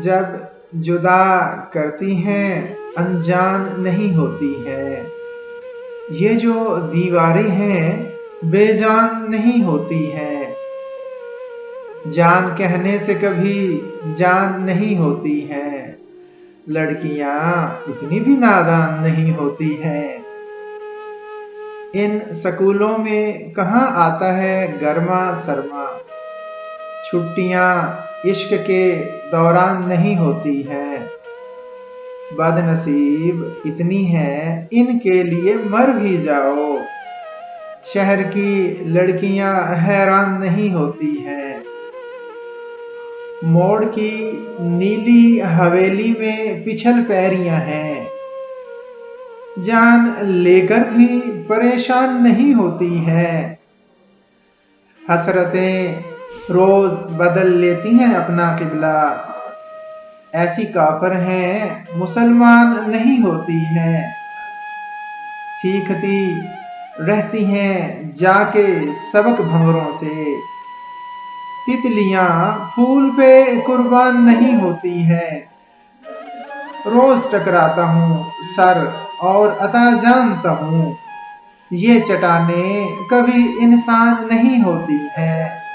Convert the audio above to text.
जब जुदा करती हैं अनजान नहीं होती है। ये जो दीवारें हैं बेजान नहीं होती हैं। जान कहने से कभी जान नहीं होती है। लड़कियां इतनी भी नादान नहीं होती हैं। इन स्कूलों में कहाँ आता है गर्मा सरमा। छुट्टियां इश्क के दौरान नहीं होती है। बदनसीब इतनी है इनके लिए मर भी जाओ। शहर की लड़कियां हैरान नहीं होती हैं। मोड़ की नीली हवेली में पिछल पैरियां हैं। जान लेकर भी परेशान नहीं होती है। हसरतें रोज बदल लेती हैं अपना किबला। ऐसी काफर हैं मुसलमान नहीं होती हैं। सीखती रहती हैं जाके सबक भंवरों से। तितलियां फूल पे कुर्बान नहीं होती हैं। रोज टकराता हूँ सर और अता जानता हूँ ये चट्टानें कभी इंसान नहीं होती हैं।